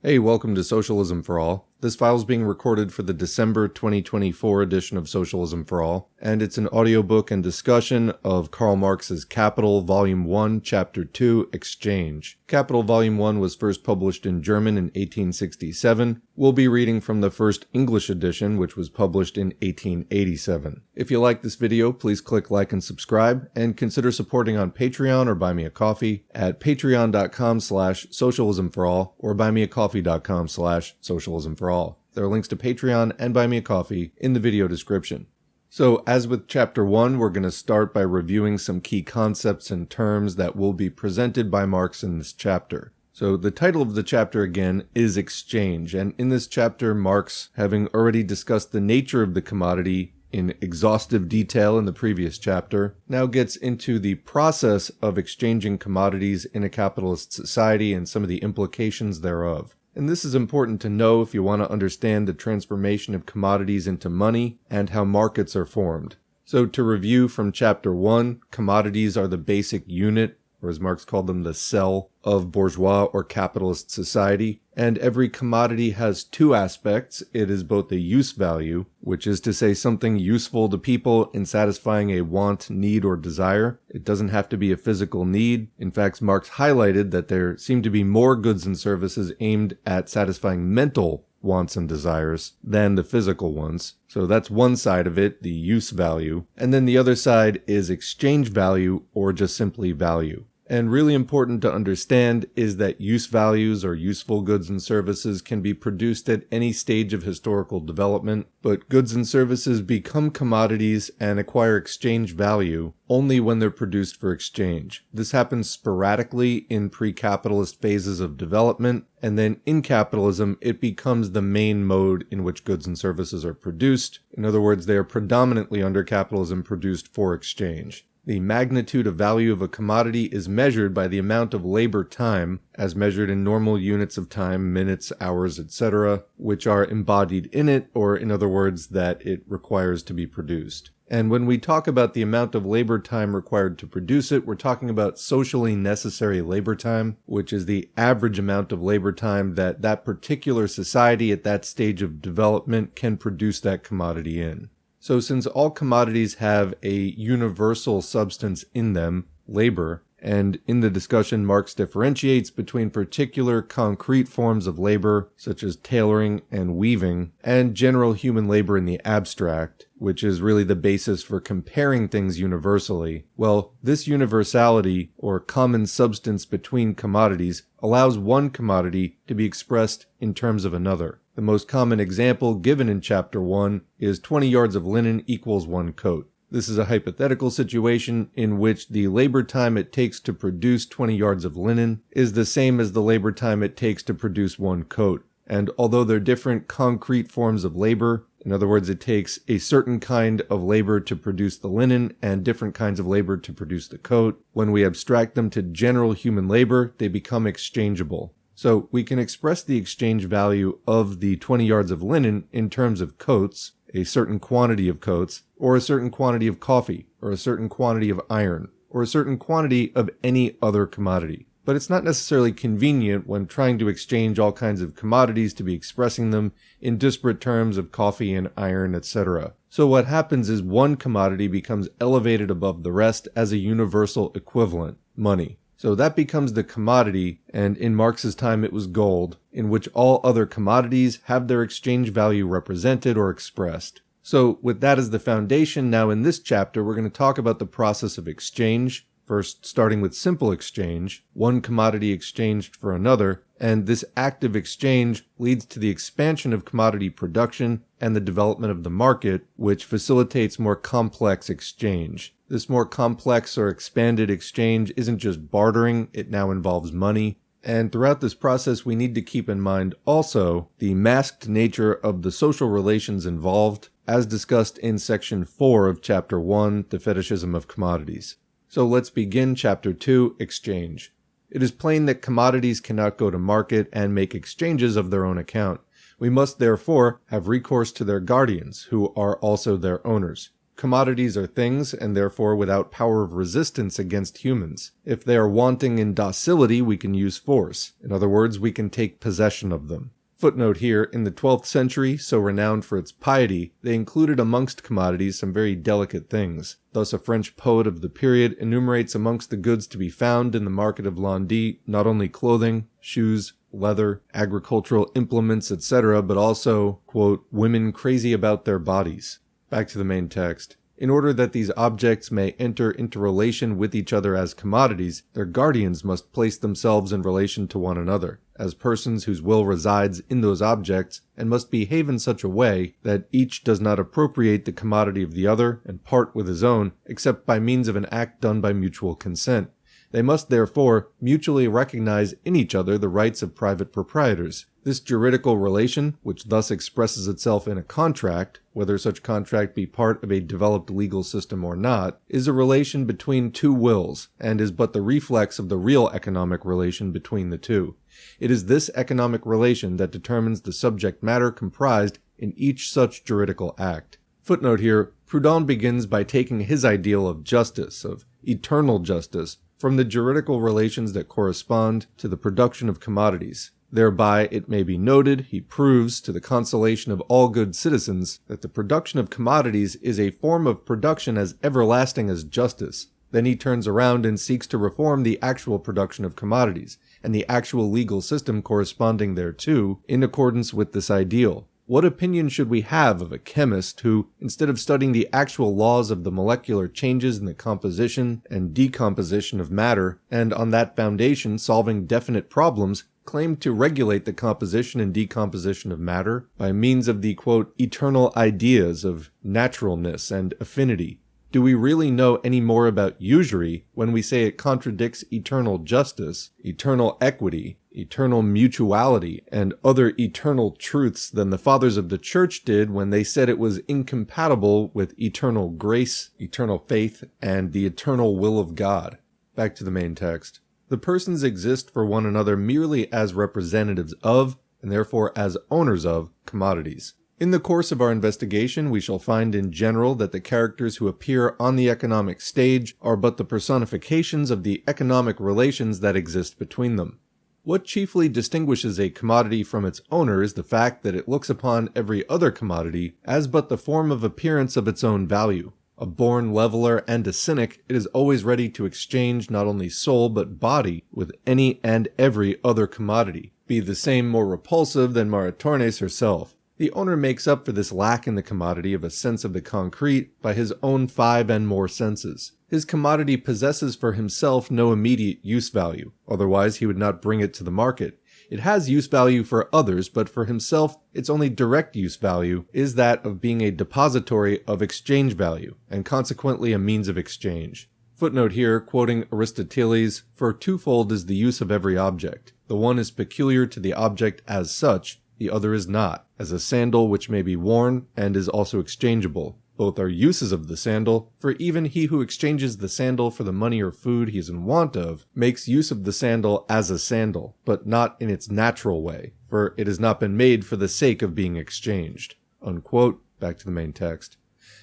Hey, welcome to Socialism for All. This file is being recorded for the December 2024 edition of Socialism for All, and it's an audiobook and discussion of Karl Marx's Kapital, Volume 1, Chapter 2, Exchange. Kapital, Volume 1 was first published in German in 1867. We'll be reading from the first English edition, which was published in 1887. If you like this video, please click like and subscribe, and consider supporting on Patreon or Buy Me a Coffee at patreon.com/socialismforall or buymeacoffee.com/socialismforall. There are links to Patreon and Buy Me a Coffee in the video description. So, as with Chapter 1, we're going to start by reviewing some key concepts and terms that will be presented by Marx in this chapter. So, the title of the chapter again is Exchange, and in this chapter, Marx, having already discussed the nature of the commodity in exhaustive detail in the previous chapter, now gets into the process of exchanging commodities in a capitalist society and some of the implications thereof. And this is important to know if you want to understand the transformation of commodities into money and how markets are formed. So to review from Chapter 1, commodities are the basic unit, or as Marx called them, the cell of bourgeois or capitalist society. And every commodity has two aspects. It is both the use value, which is to say something useful to people in satisfying a want, need, or desire. It doesn't have to be a physical need. In fact, Marx highlighted that there seem to be more goods and services aimed at satisfying mental wants and desires than the physical ones. So that's one side of it, the use value. And then the other side is exchange value, or just simply value. And really important to understand is that use values or useful goods and services can be produced at any stage of historical development, but goods and services become commodities and acquire exchange value only when they're produced for exchange. This happens sporadically in pre-capitalist phases of development, and then in capitalism it becomes the main mode in which goods and services are produced. In other words, they are predominantly under capitalism produced for exchange. The magnitude of value of a commodity is measured by the amount of labor time, as measured in normal units of time, minutes, hours, etc., which are embodied in it, or in other words, that it requires to be produced. And when we talk about the amount of labor time required to produce it, we're talking about socially necessary labor time, which is the average amount of labor time that that particular society at that stage of development can produce that commodity in. So since all commodities have a universal substance in them, labor, and in the discussion Marx differentiates between particular concrete forms of labor, such as tailoring and weaving, and general human labor in the abstract, which is really the basis for comparing things universally. Well, this universality, or common substance between commodities, allows one commodity to be expressed in terms of another. The most common example given in Chapter 1 is 20 yards of linen equals one coat. This is a hypothetical situation in which the labor time it takes to produce 20 yards of linen is the same as the labor time it takes to produce one coat. And although they're different concrete forms of labor, in other words, it takes a certain kind of labor to produce the linen and different kinds of labor to produce the coat, when we abstract them to general human labor, they become exchangeable. So we can express the exchange value of the 20 yards of linen in terms of coats, a certain quantity of coats, or a certain quantity of coffee, or a certain quantity of iron, or a certain quantity of any other commodity. But it's not necessarily convenient when trying to exchange all kinds of commodities to be expressing them in disparate terms of coffee and iron, etc. So what happens is one commodity becomes elevated above the rest as a universal equivalent, money. So that becomes the commodity, and in Marx's time it was gold, in which all other commodities have their exchange value represented or expressed. So with that as the foundation, now in this chapter we're going to talk about the process of exchange, first starting with simple exchange, one commodity exchanged for another, and this active exchange leads to the expansion of commodity production and the development of the market, which facilitates more complex exchange. This more complex or expanded exchange isn't just bartering, it now involves money. And throughout this process, we need to keep in mind also the masked nature of the social relations involved, as discussed in Section 4 of Chapter 1, The Fetishism of Commodities. So let's begin Chapter 2, Exchange. It is plain that commodities cannot go to market and make exchanges of their own account. We must therefore have recourse to their guardians, who are also their owners. Commodities are things, and therefore without power of resistance against humans. If they are wanting in docility, we can use force. In other words, we can take possession of them. Footnote here, in the 12th century, so renowned for its piety, they included amongst commodities some very delicate things. Thus a French poet of the period enumerates amongst the goods to be found in the market of Landy not only clothing, shoes, leather, agricultural implements, etc., but also, quote, women crazy about their bodies. Back to the main text. In order that these objects may enter into relation with each other as commodities, their guardians must place themselves in relation to one another, as persons whose will resides in those objects, and must behave in such a way that each does not appropriate the commodity of the other and part with his own, except by means of an act done by mutual consent. They must therefore mutually recognize in each other the rights of private proprietors. This juridical relation, which thus expresses itself in a contract, whether such contract be part of a developed legal system or not, is a relation between two wills, and is but the reflex of the real economic relation between the two. It is this economic relation that determines the subject matter comprised in each such juridical act. Footnote here, Proudhon begins by taking his ideal of justice, of eternal justice, from the juridical relations that correspond to the production of commodities. Thereby, it may be noted, he proves, to the consolation of all good citizens, that the production of commodities is a form of production as everlasting as justice. Then he turns around and seeks to reform the actual production of commodities, and the actual legal system corresponding thereto, in accordance with this ideal. What opinion should we have of a chemist who, instead of studying the actual laws of the molecular changes in the composition and decomposition of matter, and on that foundation solving definite problems, claimed to regulate the composition and decomposition of matter by means of the, quote, eternal ideas of naturalness and affinity? Do we really know any more about usury when we say it contradicts eternal justice, eternal equity, eternal mutuality, and other eternal truths than the fathers of the church did when they said it was incompatible with eternal grace, eternal faith, and the eternal will of God? Back to the main text. The persons exist for one another merely as representatives of, and therefore as owners of, commodities. In the course of our investigation, we shall find in general that the characters who appear on the economic stage are but the personifications of the economic relations that exist between them. What chiefly distinguishes a commodity from its owner is the fact that it looks upon every other commodity as but the form of appearance of its own value. A born leveler and a cynic, it is always ready to exchange not only soul but body with any and every other commodity, be the same more repulsive than Maritornes herself. The owner makes up for this lack in the commodity of a sense of the concrete by his own 5 and more senses. His commodity possesses for himself no immediate use value, otherwise he would not bring it to the market. It has use value for others, but for himself, its only direct use value is that of being a depository of exchange value, and consequently a means of exchange. Footnote here, quoting Aristoteles, for twofold is the use of every object. The one is peculiar to the object as such, the other is not, as a sandal which may be worn and is also exchangeable. Both are uses of the sandal, for even he who exchanges the sandal for the money or food he is in want of makes use of the sandal as a sandal, but not in its natural way, for it has not been made for the sake of being exchanged. Unquote. Back to the main text.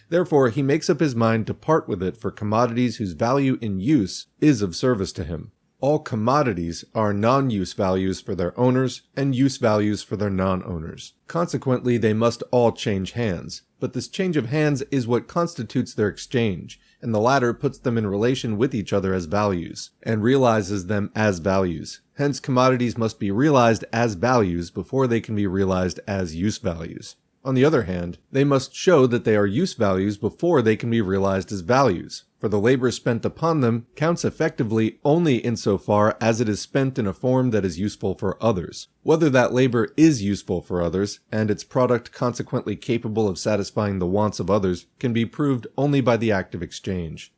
Therefore, he makes up his mind to part with it for commodities whose value in use is of service to him. All commodities are non-use values for their owners and use values for their non-owners. Consequently, they must all change hands. But this change of hands is what constitutes their exchange, and the latter puts them in relation with each other as values, and realizes them as values. Hence, commodities must be realized as values before they can be realized as use values. On the other hand, they must show that they are use values before they can be realized as values, for the labor spent upon them counts effectively only insofar as it is spent in a form that is useful for others. Whether that labor is useful for others, and its product consequently capable of satisfying the wants of others, can be proved only by the act of exchange.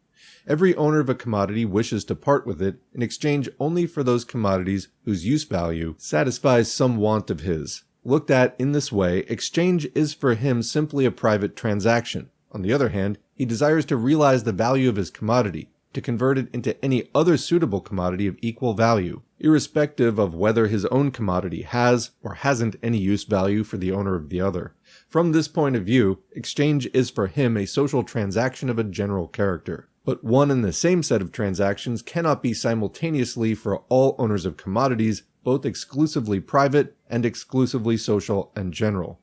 Every owner of a commodity wishes to part with it in exchange only for those commodities whose use value satisfies some want of his. Looked at in this way, exchange is for him simply a private transaction. On the other hand, he desires to realize the value of his commodity, to convert it into any other suitable commodity of equal value, irrespective of whether his own commodity has or hasn't any use value for the owner of the other. From this point of view, exchange is for him a social transaction of a general character. But one and the same set of transactions cannot be simultaneously for all owners of commodities, both exclusively private and exclusively social and general.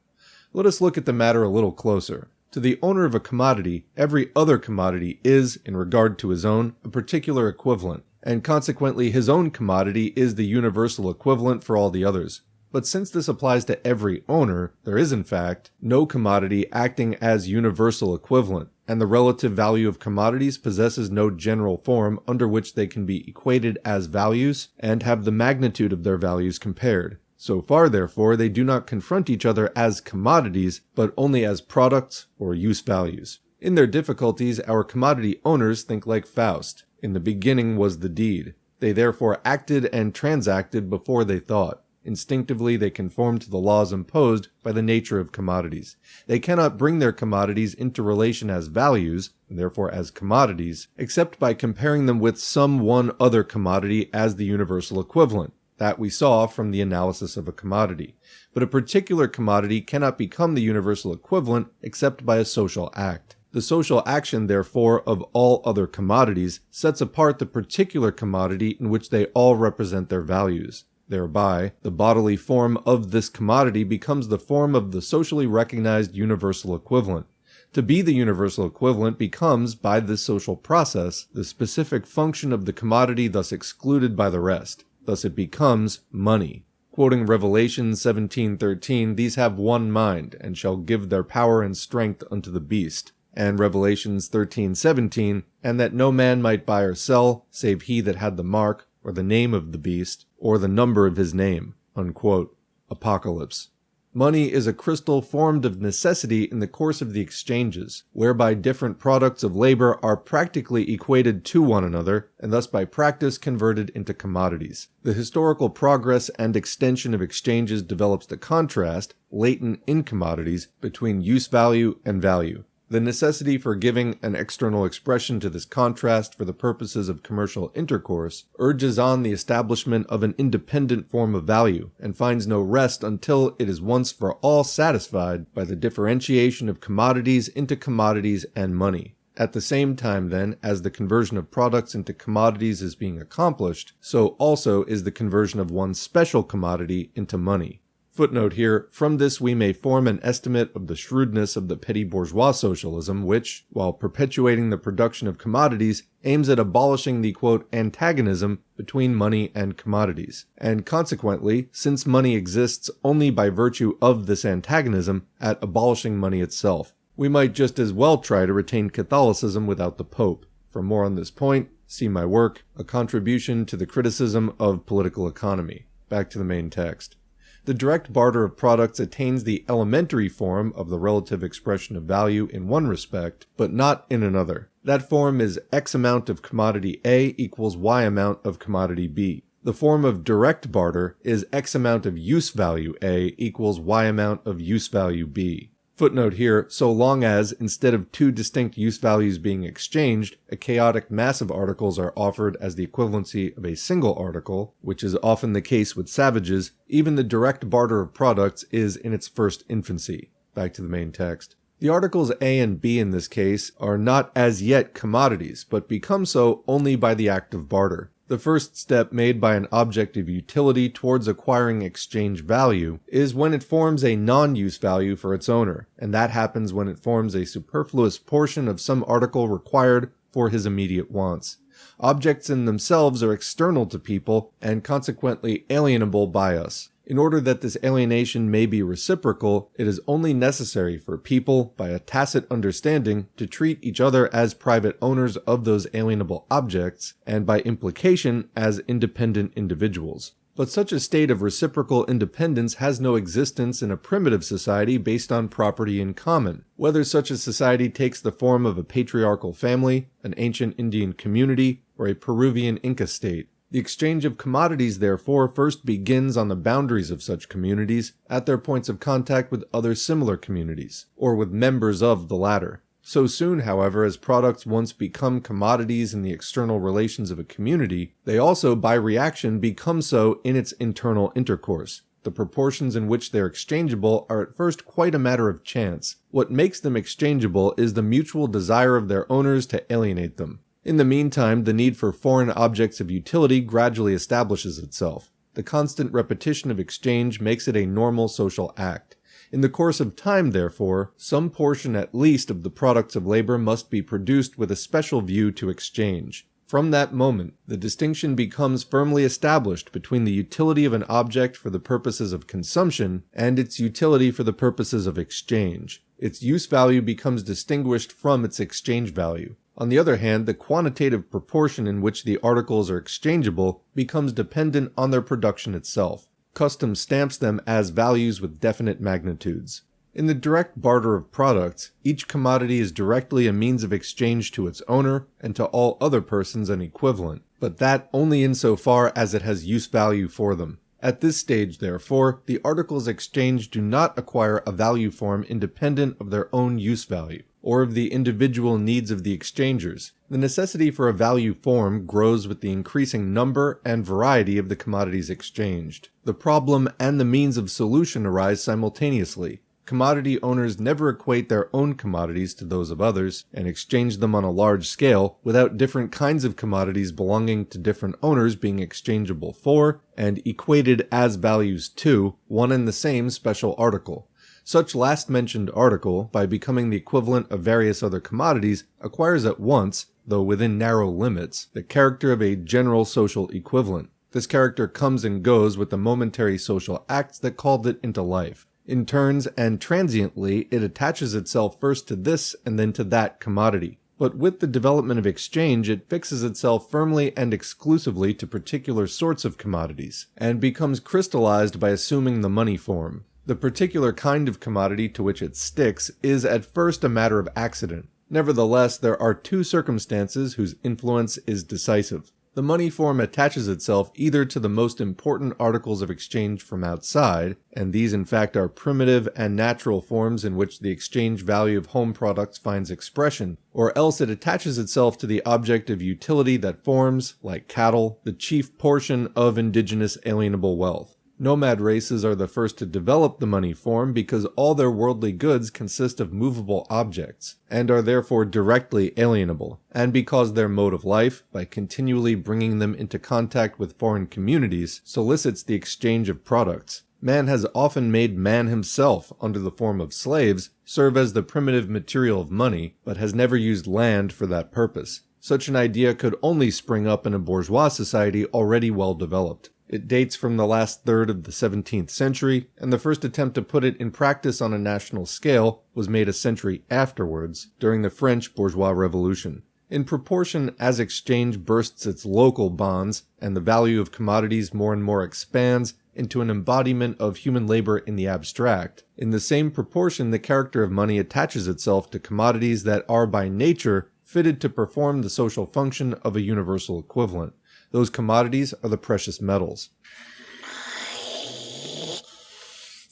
Let us look at the matter a little closer. To the owner of a commodity, every other commodity is, in regard to his own, a particular equivalent, and consequently his own commodity is the universal equivalent for all the others. But since this applies to every owner, there is in fact no commodity acting as universal equivalent, and the relative value of commodities possesses no general form under which they can be equated as values and have the magnitude of their values compared. So far, therefore, they do not confront each other as commodities, but only as products or use values. In their difficulties, our commodity owners think like Faust. In the beginning was the deed. They therefore acted and transacted before they thought. Instinctively, they conform to the laws imposed by the nature of commodities. They cannot bring their commodities into relation as values, and therefore as commodities, except by comparing them with some one other commodity as the universal equivalent. That we saw from the analysis of a commodity. But a particular commodity cannot become the universal equivalent except by a social act. The social action, therefore, of all other commodities sets apart the particular commodity in which they all represent their values. Thereby, the bodily form of this commodity becomes the form of the socially recognized universal equivalent. To be the universal equivalent becomes, by this social process, the specific function of the commodity thus excluded by the rest. Thus it becomes money. Quoting Revelation 17:13, these have one mind, and shall give their power and strength unto the beast. And Revelations 13:17, and that no man might buy or sell, save he that had the mark, or the name of the beast, or the number of his name. Unquote. Apocalypse. Money is a crystal formed of necessity in the course of the exchanges, whereby different products of labor are practically equated to one another, and thus by practice converted into commodities. The historical progress and extension of exchanges develops the contrast, latent in commodities, between use value and value. The necessity for giving an external expression to this contrast for the purposes of commercial intercourse urges on the establishment of an independent form of value, and finds no rest until it is once for all satisfied by the differentiation of commodities into commodities and money. At the same time, then, as the conversion of products into commodities is being accomplished, so also is the conversion of one special commodity into money. Footnote here, from this we may form an estimate of the shrewdness of the petty bourgeois socialism which, while perpetuating the production of commodities, aims at abolishing the, quote, antagonism between money and commodities, and consequently, since money exists only by virtue of this antagonism, at abolishing money itself. We might just as well try to retain Catholicism without the Pope. For more on this point, see my work, A Contribution to the Criticism of Political Economy. Back to the main text. The direct barter of products attains the elementary form of the relative expression of value in one respect, but not in another. That form is X amount of commodity A equals Y amount of commodity B. The form of direct barter is X amount of use value A equals Y amount of use value B. Footnote here, so long as, instead of two distinct use values being exchanged, a chaotic mass of articles are offered as the equivalency of a single article, which is often the case with savages, even the direct barter of products is in its first infancy. Back to the main text. The articles A and B in this case are not as yet commodities, but become so only by the act of barter. The first step made by an object of utility towards acquiring exchange value is when it forms a non-use value for its owner, and that happens when it forms a superfluous portion of some article required for his immediate wants. Objects in themselves are external to people and consequently alienable by us. In order that this alienation may be reciprocal, it is only necessary for people, by a tacit understanding, to treat each other as private owners of those alienable objects, and by implication as independent individuals. But such a state of reciprocal independence has no existence in a primitive society based on property in common. Whether such a society takes the form of a patriarchal family, an ancient Indian community, or a Peruvian Inca state. The exchange of commodities, therefore, first begins on the boundaries of such communities, at their points of contact with other similar communities, or with members of the latter. So soon, however, as products once become commodities in the external relations of a community, they also, by reaction, become so in its internal intercourse. The proportions in which they're exchangeable are at first quite a matter of chance. What makes them exchangeable is the mutual desire of their owners to alienate them. In the meantime, the need for foreign objects of utility gradually establishes itself. The constant repetition of exchange makes it a normal social act. In the course of time, therefore, some portion at least of the products of labor must be produced with a special view to exchange. From that moment, the distinction becomes firmly established between the utility of an object for the purposes of consumption and its utility for the purposes of exchange. Its use value becomes distinguished from its exchange value. On the other hand, the quantitative proportion in which the articles are exchangeable becomes dependent on their production itself. Custom stamps them as values with definite magnitudes. In the direct barter of products, each commodity is directly a means of exchange to its owner and to all other persons an equivalent, but that only insofar as it has use value for them. At this stage, therefore, the articles exchanged do not acquire a value form independent of their own use value, or of the individual needs of the exchangers. The necessity for a value form grows with the increasing number and variety of the commodities exchanged. The problem and the means of solution arise simultaneously. Commodity owners never equate their own commodities to those of others, and exchange them on a large scale, without different kinds of commodities belonging to different owners being exchangeable for, and equated as values to, one and the same special article. Such last-mentioned article, by becoming the equivalent of various other commodities, acquires at once, though within narrow limits, the character of a general social equivalent. This character comes and goes with the momentary social acts that called it into life. In turns and transiently, it attaches itself first to this and then to that commodity. But with the development of exchange, it fixes itself firmly and exclusively to particular sorts of commodities, and becomes crystallized by assuming the money form. The particular kind of commodity to which it sticks is at first a matter of accident. Nevertheless, there are two circumstances whose influence is decisive. The money form attaches itself either to the most important articles of exchange from outside, and these in fact are primitive and natural forms in which the exchange value of home products finds expression, or else it attaches itself to the object of utility that forms, like cattle, the chief portion of indigenous alienable wealth. Nomad races are the first to develop the money form because all their worldly goods consist of movable objects, and are therefore directly alienable, and because their mode of life, by continually bringing them into contact with foreign communities, solicits the exchange of products. Man has often made man himself, under the form of slaves, serve as the primitive material of money, but has never used land for that purpose. Such an idea could only spring up in a bourgeois society already well developed. It dates from the last third of the 17th century, and the first attempt to put it in practice on a national scale was made a century afterwards, during the French bourgeois revolution. In proportion as exchange bursts its local bonds, and the value of commodities more and more expands into an embodiment of human labor in the abstract, in the same proportion the character of money attaches itself to commodities that are by nature fitted to perform the social function of a universal equivalent. Those commodities are the precious metals.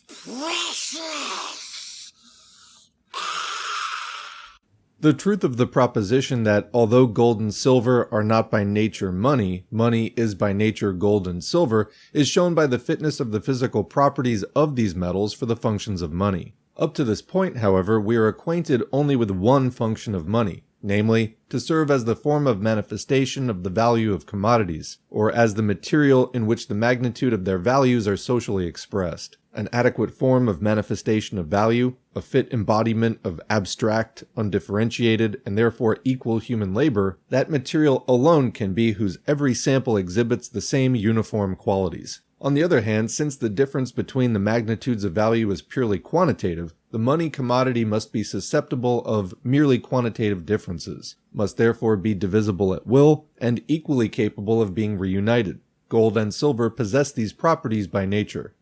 Precious. The truth of the proposition that although gold and silver are not by nature money, money is by nature gold and silver is shown by the fitness of the physical properties of these metals for the functions of money. Up to this point, however, we are acquainted only with one function of money, namely, to serve as the form of manifestation of the value of commodities, or as the material in which the magnitude of their values are socially expressed. An adequate form of manifestation of value, a fit embodiment of abstract, undifferentiated, and therefore equal human labor, that material alone can be whose every sample exhibits the same uniform qualities. On the other hand, since the difference between the magnitudes of value is purely quantitative, the money commodity must be susceptible of merely quantitative differences, must therefore be divisible at will, and equally capable of being reunited. Gold and silver possess these properties by nature.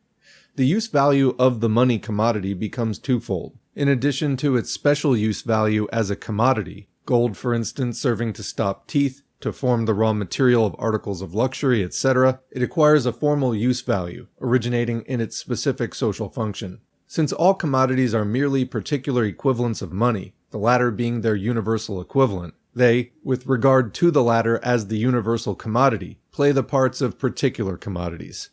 The use value of the money commodity becomes twofold. In addition to its special use value as a commodity, gold for instance serving to stop teeth, to form the raw material of articles of luxury, etc., it acquires a formal use value, originating in its specific social function. Since all commodities are merely particular equivalents of money, the latter being their universal equivalent. They, with regard to the latter as the universal commodity, play the parts of particular commodities.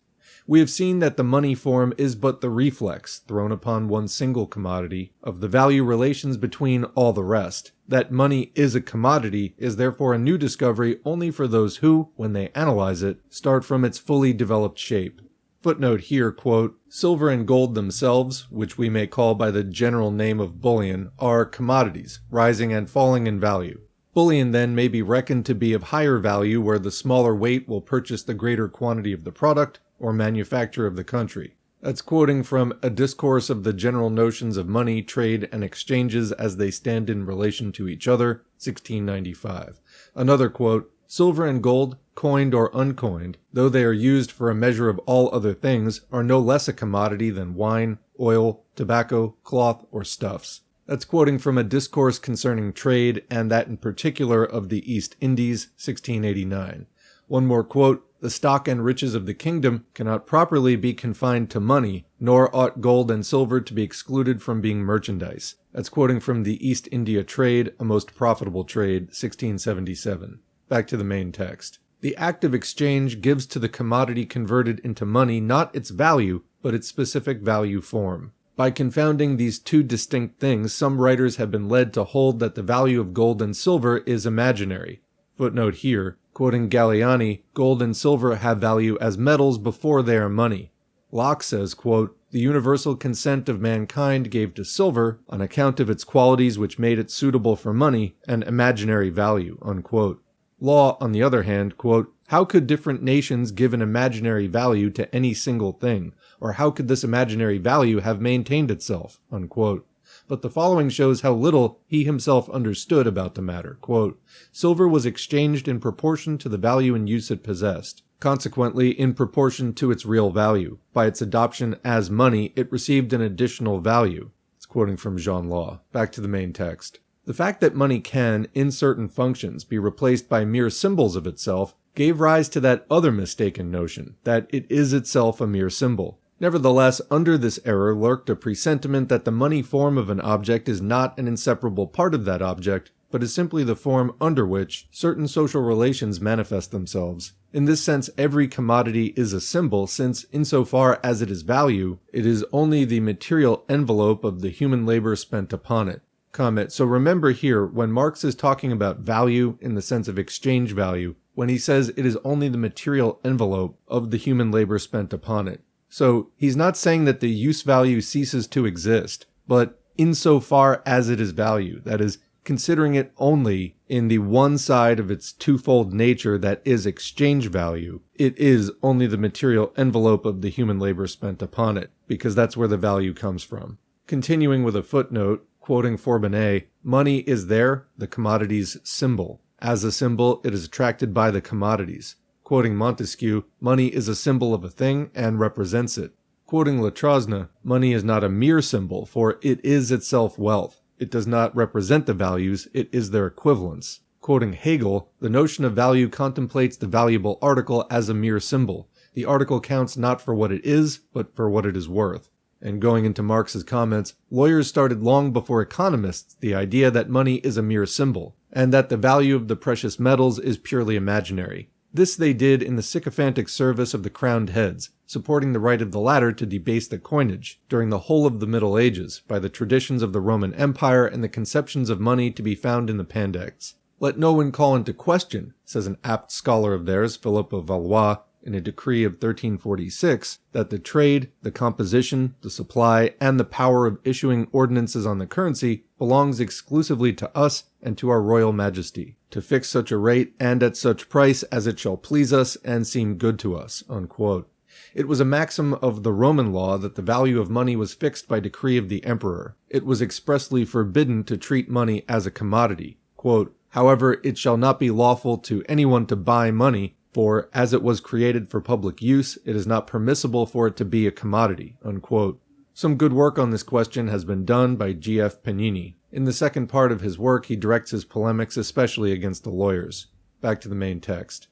We have seen that the money form is but the reflex, thrown upon one single commodity, of the value relations between all the rest. That money is a commodity is therefore a new discovery only for those who, when they analyze it, start from its fully developed shape. Footnote here, quote, "Silver and gold themselves, which we may call by the general name of bullion, are commodities, rising and falling in value. Bullion then may be reckoned to be of higher value where the smaller weight will purchase the greater quantity of the product or manufacture of the country." That's quoting from A Discourse of the General Notions of Money, Trade, and Exchanges as They Stand in Relation to Each Other, 1695. Another quote, "Silver and gold, coined or uncoined, though they are used for a measure of all other things, are no less a commodity than wine, oil, tobacco, cloth, or stuffs." That's quoting from A Discourse Concerning Trade, and that in particular of the East Indies, 1689. One more quote, "The stock and riches of the kingdom cannot properly be confined to money, nor ought gold and silver to be excluded from being merchandise." That's quoting from the East India Trade, a most profitable trade, 1677. Back to the main text. The act of exchange gives to the commodity converted into money not its value, but its specific value form. By confounding these two distinct things, some writers have been led to hold that the value of gold and silver is imaginary. Footnote here, quoting Galliani, "Gold and silver have value as metals before they are money." Locke says, quote, "The universal consent of mankind gave to silver, on account of its qualities which made it suitable for money, an imaginary value." Unquote. Law, on the other hand, quote, "How could different nations give an imaginary value to any single thing, or how could this imaginary value have maintained itself?" Unquote. But the following shows how little he himself understood about the matter. Quote, "Silver was exchanged in proportion to the value and use it possessed. Consequently, in proportion to its real value. By its adoption as money, it received an additional value." It's quoting from Jean Law. Back to the main text. The fact that money can, in certain functions, be replaced by mere symbols of itself gave rise to that other mistaken notion, that it is itself a mere symbol. Nevertheless, under this error lurked a presentiment that the money form of an object is not an inseparable part of that object, but is simply the form under which certain social relations manifest themselves. In this sense, every commodity is a symbol, since, insofar as it is value, it is only the material envelope of the human labor spent upon it. Comment. So remember here, when Marx is talking about value in the sense of exchange value, when he says it is only the material envelope of the human labor spent upon it. So he's not saying that the use value ceases to exist, but insofar as it is value, that is, considering it only in the one side of its twofold nature that is exchange value, it is only the material envelope of the human labor spent upon it, because that's where the value comes from. Continuing with a footnote, quoting Fourbinet, "Money is there, the commodity's symbol. As a symbol, it is attracted by the commodities." Quoting Montesquieu, "Money is a symbol of a thing and represents it." Quoting Latrosne, "Money is not a mere symbol, for it is itself wealth. It does not represent the values, it is their equivalents." Quoting Hegel, "The notion of value contemplates the valuable article as a mere symbol. The article counts not for what it is, but for what it is worth." And going into Marx's comments, "Lawyers started long before economists the idea that money is a mere symbol, and that the value of the precious metals is purely imaginary. This they did in the sycophantic service of the crowned heads, supporting the right of the latter to debase the coinage, during the whole of the Middle Ages, by the traditions of the Roman Empire and the conceptions of money to be found in the Pandects. Let no one call into question," says an apt scholar of theirs, Philip of Valois, in a decree of 1346, "that the trade, the composition, the supply, and the power of issuing ordinances on the currency belongs exclusively to us and to our royal majesty, to fix such a rate and at such price as it shall please us and seem good to us." Unquote. It was a maxim of the Roman law that the value of money was fixed by decree of the emperor. It was expressly forbidden to treat money as a commodity. Quote, "However, it shall not be lawful to anyone to buy money, for, as it was created for public use, it is not permissible for it to be a commodity." Unquote. Some good work on this question has been done by G.F. Panini. In the second part of his work, he directs his polemics especially against the lawyers. Back to the main text.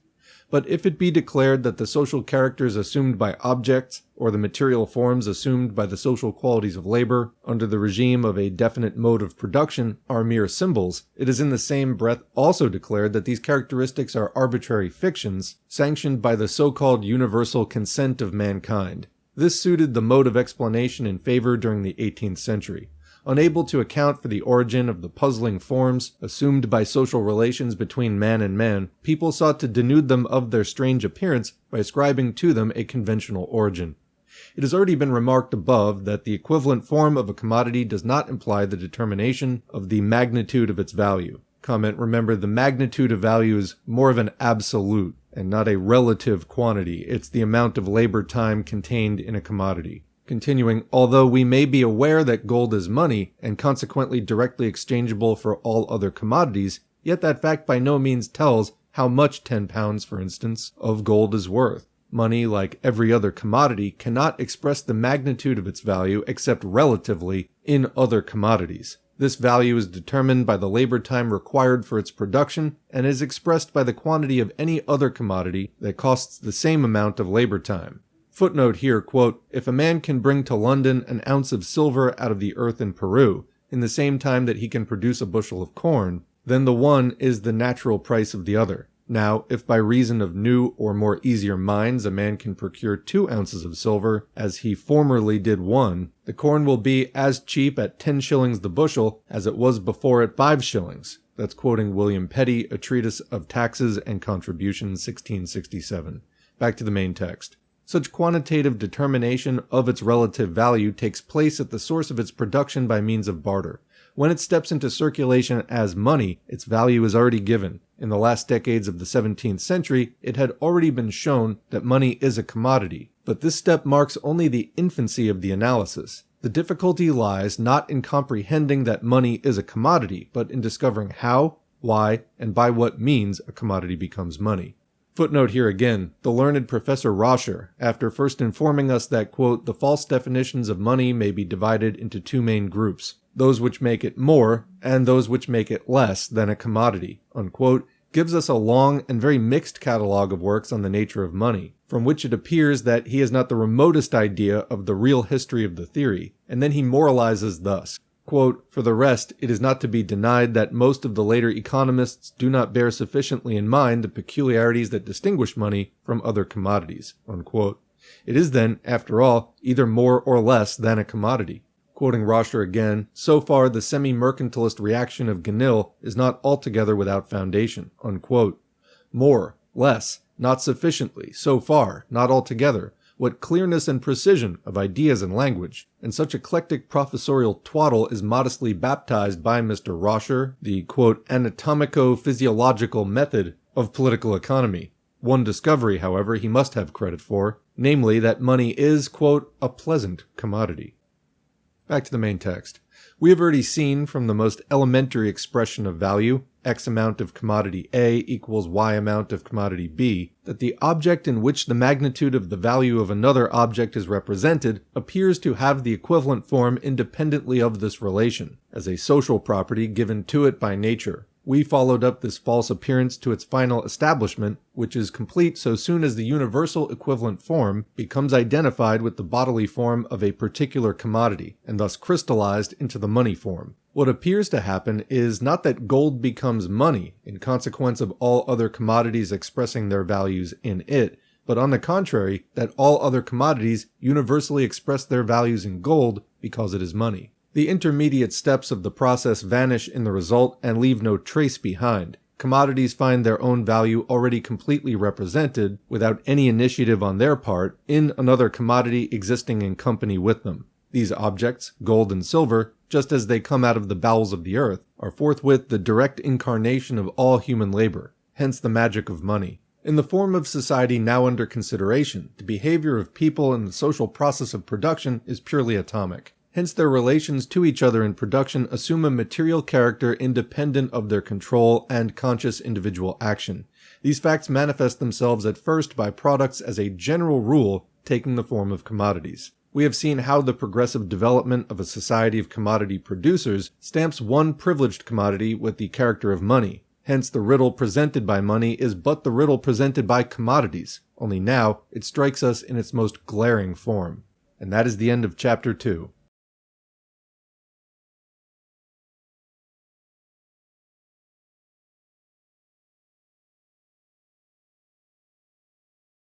But if it be declared that the social characters assumed by objects, or the material forms assumed by the social qualities of labor, under the regime of a definite mode of production, are mere symbols, it is in the same breath also declared that these characteristics are arbitrary fictions, sanctioned by the so-called universal consent of mankind. This suited the mode of explanation in favor during the 18th century. Unable to account for the origin of the puzzling forms assumed by social relations between man and man, people sought to denude them of their strange appearance by ascribing to them a conventional origin. It has already been remarked above that the equivalent form of a commodity does not imply the determination of the magnitude of its value. Comment: remember, the magnitude of value is more of an absolute and not a relative quantity. It's the amount of labor time contained in a commodity. Continuing, although we may be aware that gold is money, and consequently directly exchangeable for all other commodities, yet that fact by no means tells how much 10 pounds, for instance, of gold is worth. Money, like every other commodity, cannot express the magnitude of its value except relatively in other commodities. This value is determined by the labor time required for its production, and is expressed by the quantity of any other commodity that costs the same amount of labor time. Footnote here, quote, if a man can bring to London an ounce of silver out of the earth in Peru, in the same time that he can produce a bushel of corn, then the one is the natural price of the other. Now, if by reason of new or more easier mines a man can procure 2 ounces of silver, as he formerly did 1, the corn will be as cheap at 10 shillings the bushel as it was before at 5 shillings. That's quoting William Petty, A Treatise of Taxes and Contributions, 1667. Back to the main text. Such quantitative determination of its relative value takes place at the source of its production by means of barter. When it steps into circulation as money, its value is already given. In the last decades of the 17th century, it had already been shown that money is a commodity. But this step marks only the infancy of the analysis. The difficulty lies not in comprehending that money is a commodity, but in discovering how, why, and by what means a commodity becomes money. Footnote here again, the learned Professor Roscher, after first informing us that, quote, the false definitions of money may be divided into 2 main groups, those which make it more, and those which make it less than a commodity, unquote, gives us a long and very mixed catalogue of works on the nature of money, from which it appears that he has not the remotest idea of the real history of the theory, and then he moralizes thus. Quote, for the rest, it is not to be denied that most of the later economists do not bear sufficiently in mind the peculiarities that distinguish money from other commodities, unquote. It is then, after all, either more or less than a commodity. Quoting Roscher again, so far the semi-mercantilist reaction of Ganill is not altogether without foundation, unquote. More, less, not sufficiently, so far, not altogether. What clearness and precision of ideas and language, and such eclectic professorial twaddle is modestly baptized by Mr. Roscher, the, quote, anatomico-physiological method of political economy. One discovery, however, he must have credit for, namely that money is, quote, a pleasant commodity. Back to the main text. We have already seen from the most elementary expression of value, X amount of commodity A equals Y amount of commodity B, that the object in which the magnitude of the value of another object is represented appears to have the equivalent form independently of this relation, as a social property given to it by nature. We followed up this false appearance to its final establishment, which is complete so soon as the universal equivalent form becomes identified with the bodily form of a particular commodity, and thus crystallized into the money form. What appears to happen is not that gold becomes money in consequence of all other commodities expressing their values in it, but on the contrary, that all other commodities universally express their values in gold because it is money. The intermediate steps of the process vanish in the result and leave no trace behind. Commodities find their own value already completely represented, without any initiative on their part, in another commodity existing in company with them. These objects, gold and silver, just as they come out of the bowels of the earth, are forthwith the direct incarnation of all human labor, hence the magic of money. In the form of society now under consideration, the behavior of people in the social process of production is purely atomic. Hence their relations to each other in production assume a material character independent of their control and conscious individual action. These facts manifest themselves at first by products as a general rule taking the form of commodities. We have seen how the progressive development of a society of commodity producers stamps one privileged commodity with the character of money. Hence, the riddle presented by money is but the riddle presented by commodities, only now it strikes us in its most glaring form. And that is the end of Chapter 2.